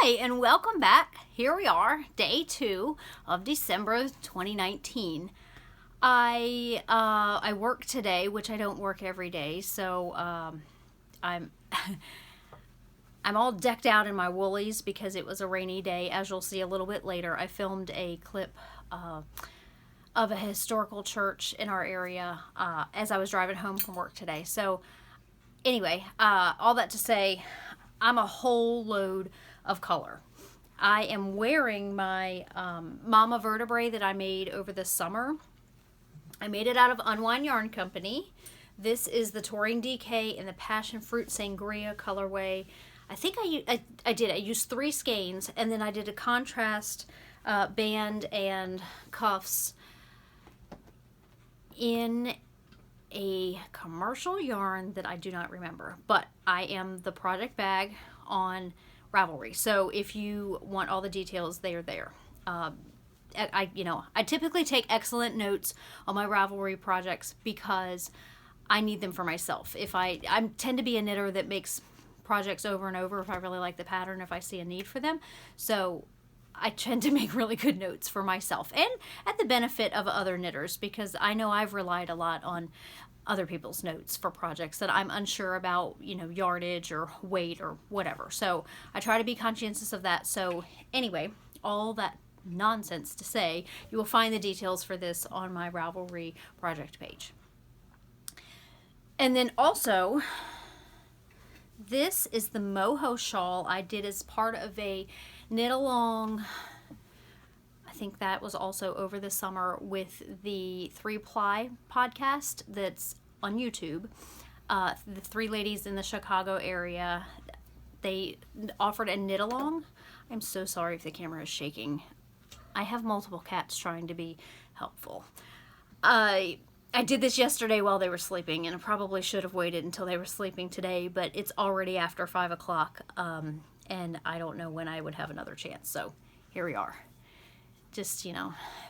Hi, and welcome back. Here we are, day 2 of December 2019. I work today, which I don't work every day, so I'm I'm all decked out in my woolies because it was a rainy day. As you'll see a little bit later, I filmed a clip of a historical church in our area as I was driving home from work today. So anyway, all that to say, I'm a whole load of color. I am wearing my mama vertebrae that I made over the summer. I made it out of Unwind Yarn Company. This is the Taurine DK in the Passion Fruit Sangria colorway. I think I did. I used 3 skeins, and then I did a contrast band and cuffs in a commercial yarn that I do not remember, but I am the project bag on Ravelry. So if you want all the details, they are there. I typically take excellent notes on my Ravelry projects because I need them for myself. I tend to be a knitter that makes projects over and over if I really like the pattern, if I see a need for them. So I tend to make really good notes for myself and at the benefit of other knitters, because I know I've relied a lot on other people's notes for projects that I'm unsure about, yardage or weight or whatever. So I try to be conscientious of that. So anyway, all that nonsense to say, you will find the details for this on my Ravelry project page. And then also, this is the moho shawl I did as part of a knit along. I think that was also over the summer with the 3-Ply podcast that's on YouTube. The 3 ladies in the Chicago area, they offered a knit along. I'm so sorry if the camera is shaking. I have multiple cats trying to be helpful. I did this yesterday while they were sleeping, and I probably should have waited until they were sleeping today, but it's already after 5 o'clock, and I don't know when I would have another chance. So here we are. Just,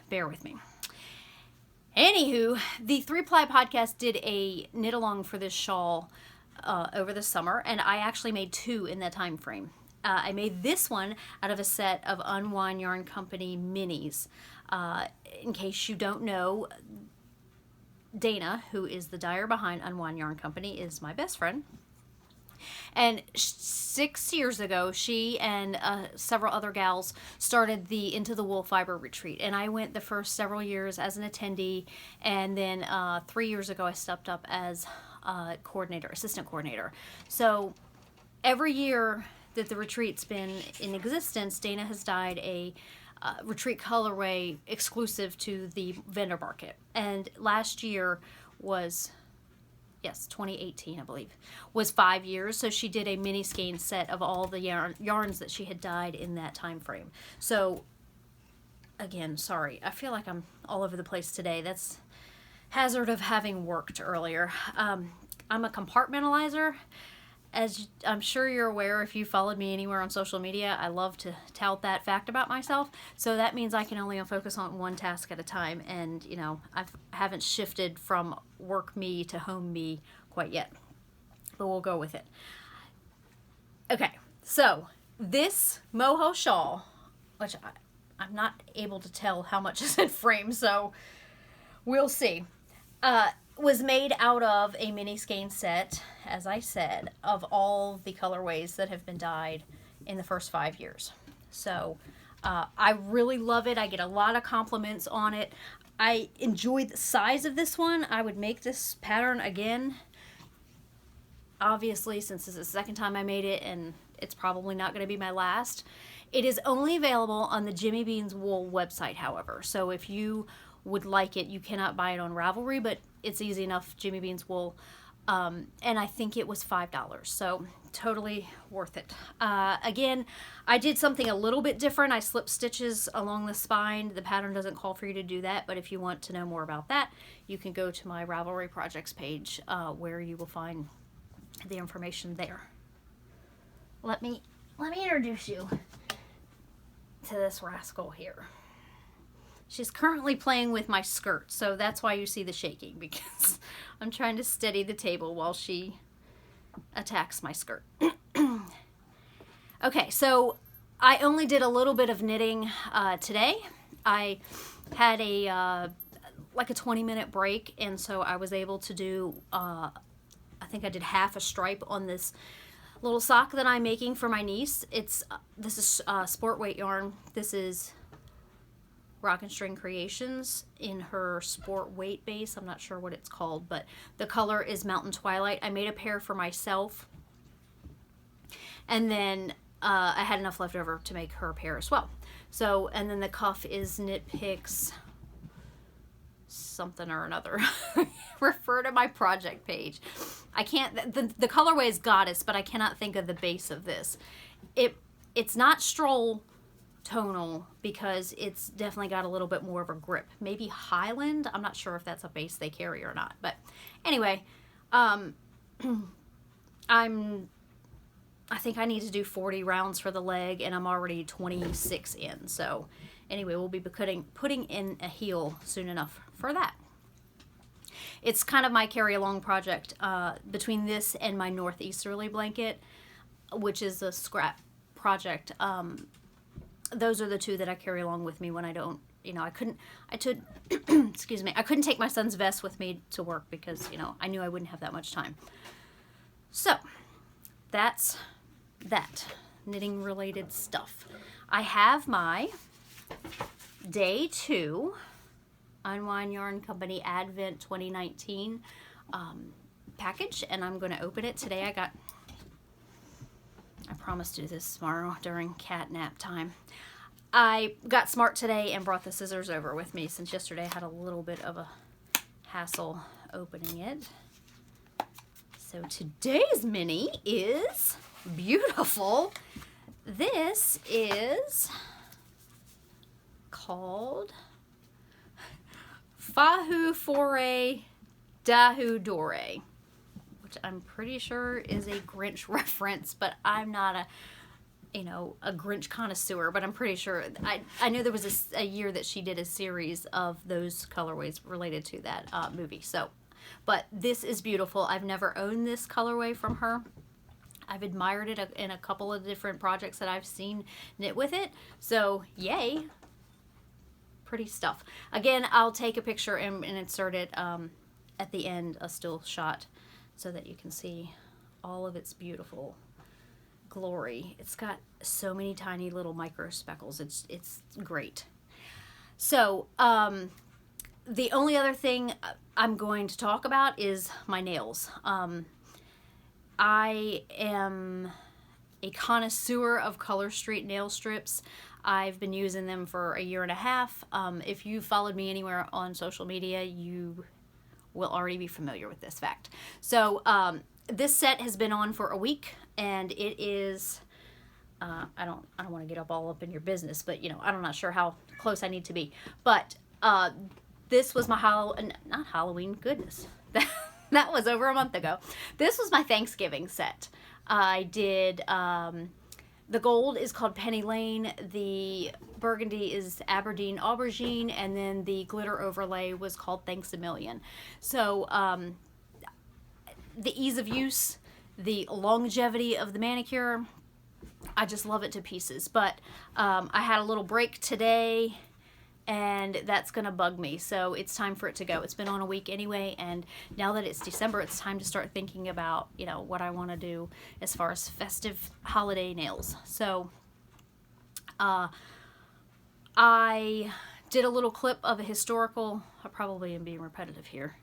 bear with me. Anywho, the 3-Ply podcast did a knit along for this shawl over the summer, and I actually made 2 in that time frame. I made this one out of a set of Unwind Yarn Company minis. In case you don't know, Dana, who is the dyer behind Unwind Yarn Company, is my best friend. And 6 years ago, she and several other gals started the Into the Wool Fiber Retreat. And I went the first several years as an attendee. And then 3 years ago, I stepped up as assistant coordinator. So every year that the retreat's been in existence, Dana has dyed a retreat colorway exclusive to the vendor market. And last year was... 2018, I believe, was 5 years. So she did a mini skein set of all the yarns that she had dyed in that time frame. So again, sorry, I feel like I'm all over the place today. That's hazard of having worked earlier. I'm a compartmentalizer. As I'm sure you're aware, if you followed me anywhere on social media, I love to tout that fact about myself. So that means I can only focus on one task at a time. And, I haven't shifted from work me to home me quite yet. But we'll go with it. Okay, so this moho shawl, which I'm not able to tell how much is in frame, so we'll see. Was made out of a mini skein set, as I said, of all the colorways that have been dyed in the first 5 years. So I really love it. I get a lot of compliments on it. I enjoy the size of this one. I would make this pattern again, obviously, since this is the second time I made it, and it's probably not going to be my last. It is only available on the Jimmy Beans Wool website, however. So if you would like it, you cannot buy it on Ravelry, but it's easy enough, Jimmy Beans Wool. And I think it was $5, so totally worth it. Again, I did something a little bit different. I slipped stitches along the spine. The pattern doesn't call for you to do that, but if you want to know more about that, you can go to my Ravelry projects page, where you will find the information there. Let me introduce you to this rascal here. She's currently playing with my skirt, so that's why you see the shaking, because I'm trying to steady the table while she attacks my skirt. Okay, so I only did a little bit of knitting today. I had like a 20-minute break, and so I was able to do, I think I did half a stripe on this little sock that I'm making for my niece. This is sport weight yarn. This is Rock and String Creations in her sport weight base. I'm not sure what it's called, but the color is Mountain Twilight. I made a pair for myself, and then I had enough left over to make her a pair as well. So, and then the cuff is Knit Picks something or another. Refer to my project page. I can't, the colorway is Goddess, but I cannot think of the base of this. It's not Stroll tonal because it's definitely got a little bit more of a grip. Maybe Highland. I'm not sure if that's a base they carry or not. But anyway, I think I need to do 40 rounds for the leg, and I'm already 26 in. So anyway, we'll be putting in a heel soon enough for that. It's kind of my carry-along project between this and my northeasterly blanket, which is a scrap project. Those are the two that I carry along with me when I don't, excuse me, I couldn't take my son's vest with me to work because, I knew I wouldn't have that much time. So that's that knitting related stuff. I have my Day 2 Unwind Yarn Company Advent 2019 package, and I'm going to open it today. I promised to do this tomorrow during cat nap time. I got smart today and brought the scissors over with me since yesterday I had a little bit of a hassle opening it. So today's mini is beautiful. This is called Fahu Foray Dahu Dore, which I'm pretty sure is a Grinch reference, but I'm not a Grinch connoisseur, but I'm pretty sure. I know there was a year that she did a series of those colorways related to that movie. So, but this is beautiful. I've never owned this colorway from her. I've admired it in a couple of different projects that I've seen knit with it. So, yay. Pretty stuff. Again, I'll take a picture and insert it at the end, a still shot, so that you can see all of its beautiful glory. It's got so many tiny little micro speckles. It's great. So the only other thing I'm going to talk about is my nails. I am a connoisseur of Color Street nail strips. I've been using them for a year and a half. If you followed me anywhere on social media, you will already be familiar with this fact. So this set has been on for a week, and it is I don't want to get all up in your business, but I'm not sure how close I need to be. But this was my not Halloween, goodness. That was over a month ago. This was my Thanksgiving set. I did the gold is called Penny Lane, the burgundy is Aberdeen Aubergine, and then the glitter overlay was called Thanks a Million. So the ease of use, the longevity of the manicure, I just love it to pieces. But I had a little break today, and that's gonna bug me, so it's time for it to go. It's been on a week anyway, and now that it's December, it's time to start thinking about what I want to do as far as festive holiday nails. So I did a little clip of a historical. I probably am being repetitive here.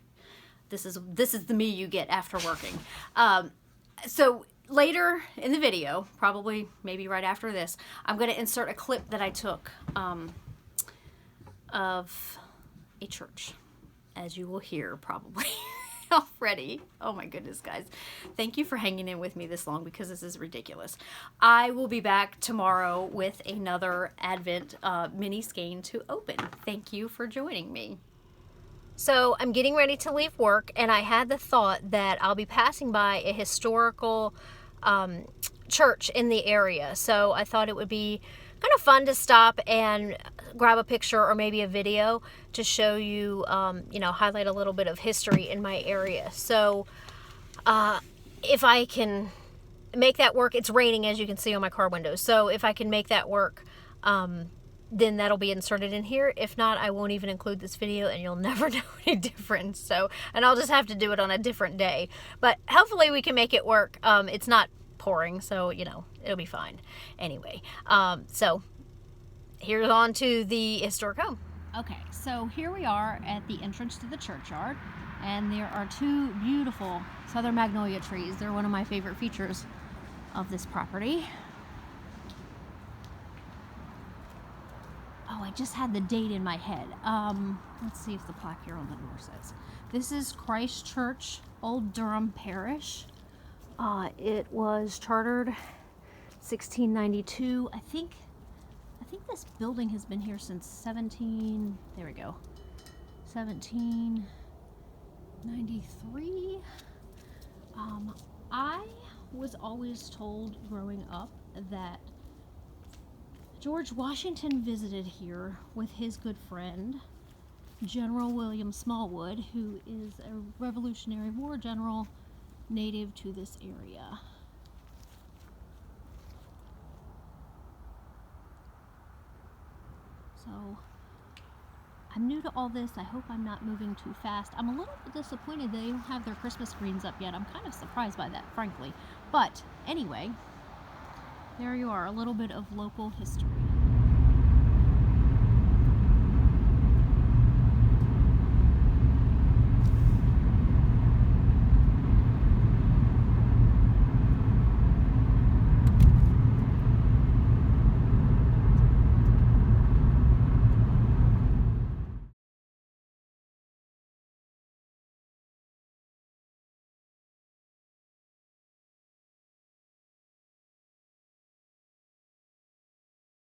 This is the me you get after working. So later in the video, probably maybe right after this, I'm going to insert a clip that I took of a church, as you will hear probably already. Oh my goodness, guys. Thank you for hanging in with me this long because this is ridiculous. I will be back tomorrow with another Advent mini skein to open. Thank you for joining me. So I'm getting ready to leave work, and I had the thought that I'll be passing by a historical church in the area. So I thought it would be kind of fun to stop and grab a picture or maybe a video to show you, highlight a little bit of history in my area. So if I can make that work. It's raining, as you can see on my car windows. So if I can make that work, then that'll be inserted in here. If not, I won't even include this video and you'll never know any difference. So, and I'll just have to do it on a different day. But hopefully we can make it work. It's not pouring, so, you know, it'll be fine. Anyway, so here's on to the historic home. Okay, so here we are at the entrance to the churchyard, and there are two beautiful southern magnolia trees. They're one of my favorite features of this property. Oh, I just had the date in my head. Let's see if the plaque here on the door says. This is Christ Church, Old Durham Parish. It was chartered 1692. I think this building has been here since 1793. I was always told growing up that George Washington visited here with his good friend, General William Smallwood, who is a Revolutionary War general native to this area. So, I'm new to all this. I hope I'm not moving too fast. I'm a little bit disappointed they don't have their Christmas greens up yet. I'm kind of surprised by that, frankly. But, anyway, there you are, a little bit of local history.